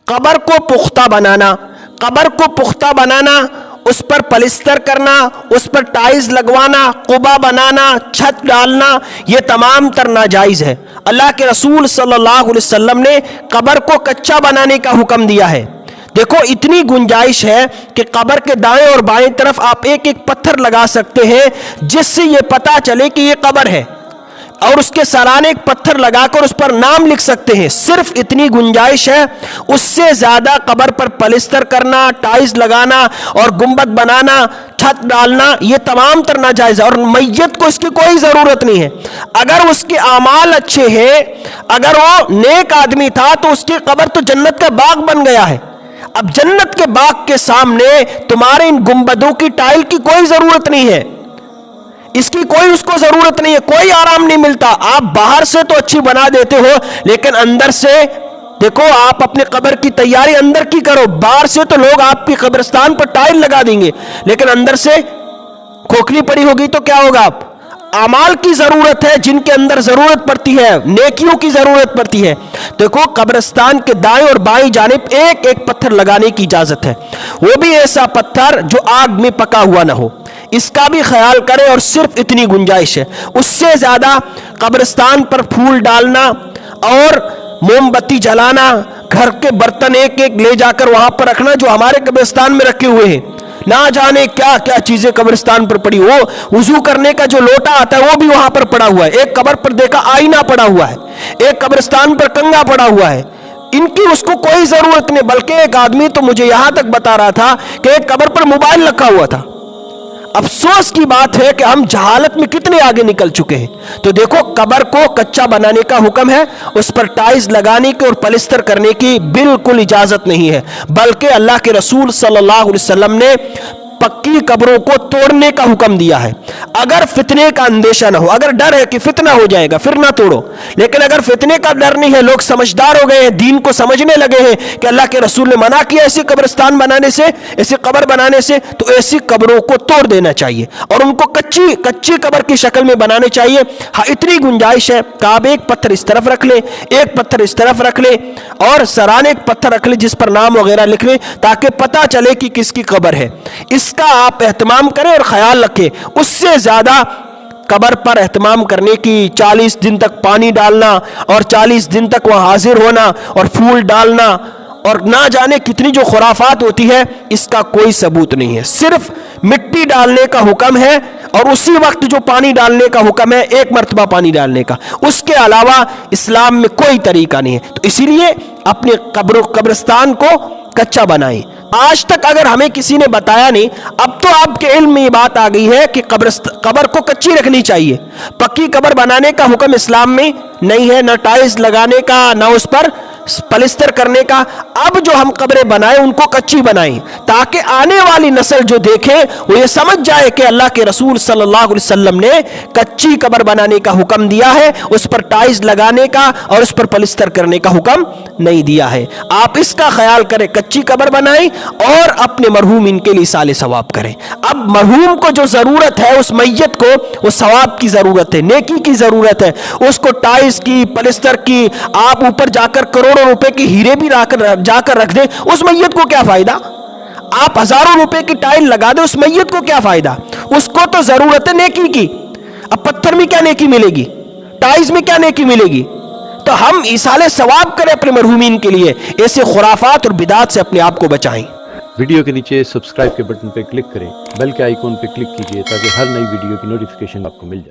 कब्र को पुख्ता बनाना, कब्र को पुख्ता बनाना, उस पर पलिस्तर करना, उस पर टाइल्स लगवाना, कुबा बनाना, छत डालना, ये तमाम तर नाजायज़ है। अल्लाह के रसूल सल्लल्लाहु अलैहि वसल्लम ने कब्र को कच्चा बनाने का हुक्म दिया है। देखो इतनी गुंजाइश है कि कब्र के दाएं और बाएं तरफ आप एक एक पत्थर लगा सकते हैं जिससे ये पता चले कि ये कब्र है, और उसके सराने एक पत्थर लगाकर उस पर नाम लिख सकते हैं। सिर्फ इतनी गुंजाइश है, उससे ज्यादा कब्र पर पलिस्तर करना, टाइल्स लगाना और गुंबद बनाना, छत डालना, ये तमाम तर नाजायज है और मैयत को इसकी कोई जरूरत नहीं है। अगर उसके आमाल अच्छे हैं, अगर वो नेक आदमी था तो उसकी कब्र तो जन्नत का बाग बन गया है। अब जन्नत के बाग के सामने तुम्हारे इन गुंबदों की टाइल की कोई जरूरत नहीं है, इसकी कोई उसको जरूरत नहीं है, कोई आराम नहीं मिलता। आप बाहर से तो अच्छी बना देते हो, लेकिन अंदर से देखो, आप अपने कब्र की तैयारी अंदर की करो। बाहर से तो लोग आपकी कब्रिस्तान पर टाइल लगा देंगे, लेकिन अंदर से खोखली पड़ी होगी तो क्या होगा? आप अमाल की जरूरत है, जिनके अंदर जरूरत पड़ती है, नेकियों की जरूरत पड़ती है। देखो कब्रिस्तान के दाएं और बाएं जानिब एक एक पत्थर लगाने की इजाजत है, वो भी ऐसा पत्थर जो आग में पका हुआ ना हो, इसका भी ख्याल करें। और सिर्फ इतनी गुंजाइश है, उससे ज्यादा कब्रिस्तान पर फूल डालना और मोमबत्ती जलाना, घर के बर्तन एक एक ले जाकर वहां पर रखना जो हमारे कब्रिस्तान में रखे हुए हैं, ना जाने क्या क्या चीजें कब्रिस्तान पर पड़ी। वो वुजू करने का जो लोटा आता है वो भी वहां पर पड़ा हुआ है। एक कब्र पर देखा आईना पड़ा हुआ है, एक कब्रिस्तान पर कंगा पड़ा हुआ है। इनकी उसको कोई जरूरत नहीं। बल्कि एक आदमी तो मुझे यहां तक बता रहा था कि एक कब्र पर मोबाइल रखा हुआ था। अफसोस की बात है कि हम जहालत में कितने आगे निकल चुके हैं। तो देखो कब्र को कच्चा बनाने का हुक्म है, उस पर टाइल्स लगाने की और पलिस्तर करने की बिल्कुल इजाजत नहीं है। बल्कि अल्लाह के रसूल सल्लल्लाहु अलैहि वसल्लम ने पक्की कब्रों को तोड़ने का हुक्म दिया है। अगर फितने का अंदेशा ना हो, अगर डर है कि फितना हो जाएगा, फिर ना तोड़ो। लेकिन अगर फितने का डर नहीं है, लोग समझदार हो गए हैं, दीन को समझने लगे हैं कि अल्लाह के रसूल ने मना किया ऐसे कब्रिस्तान बनाने से, ऐसे कब्र बनाने से, तो ऐसी कब्रों को तोड़ देना चाहिए और उनको कच्ची कच्ची कब्र की शक्ल में बनाने चाहिए। हाँ, इतनी गुंजाइश है कि आप एक पत्थर इस तरफ रख ले, एक पत्थर इस तरफ रख ले और सराने एक पत्थर रख ले जिस पर नाम वगैरह लिख ले, ताकि पता चले कि किसकी कब्र है। इसका आप एहतमाम करें और ख्याल रखें। उससे ज्यादा कब्र पर एहतमाम करने की 40 दिन तक पानी डालना और 40 दिन तक वहां हाजिर होना और फूल डालना और ना जाने कितनी जो खुराफात होती है, इसका कोई सबूत नहीं है। सिर्फ मिट्टी डालने का हुक्म है और उसी वक्त जो पानी डालने का हुक्म है, एक मर्तबा पानी डालने का, उसके अलावा इस्लाम में कोई तरीका नहीं है। तो इसीलिए अपने कब्रिस्तान को कच्चा बनाएं। आज तक अगर हमें किसी ने बताया नहीं, अब तो आपके इल्म में ये बात आ गई है कि कब्र को कच्ची रखनी चाहिए। पक्की कब्र बनाने का हुक्म इस्लाम में नहीं है, ना टाइल्स लगाने का, ना उस पर पलिस्तर करने का। अब जो हम कब्रें बनाएं उनको कच्ची बनाएं, ताकि आने वाली नस्ल जो देखे वो ये समझ जाए कि अल्लाह के रसूल सल्लल्लाहु अलैहि वसल्लम ने कच्ची कब्र बनाने का हुक्म दिया है, उस पर टाइल्स लगाने का और उस पर पलिस्तर करने का हुक्म नहीं दिया है। आप इसका ख्याल करें, कच्ची कब्र बनाएं और अपने मरहूम इनके लिए साले सवाब करें। अब मरहूम को जो जरूरत है, उस मैयत को वो सवाब की जरूरत है, नेकी की जरूरत है। उसको टाइल्स की, पलिस्तर की, आप ऊपर जाकर करोड़ों रुपए की हीरे भी जाकर रख दे, उस मैयत को क्या फायदा? आप हजारों रुपए की टाइल लगा दे, उस मैयत को क्या फायदा? उसको तो जरूरत है नेकी की। अब पत्थर में क्या नेकी मिलेगी? टाइल्स में क्या नेकी मिलेगी? तो हम इसाले सवाब करें अपने मरहूमीन के लिए, ऐसे खुराफात और बिदात से अपने आप को बचाएं। वीडियो के नीचे सब्सक्राइब के बटन पर क्लिक करें, बेल के आइकॉन पर क्लिक कीजिए ताकि हर नई वीडियो की नोटिफिकेशन आपको मिल जाए।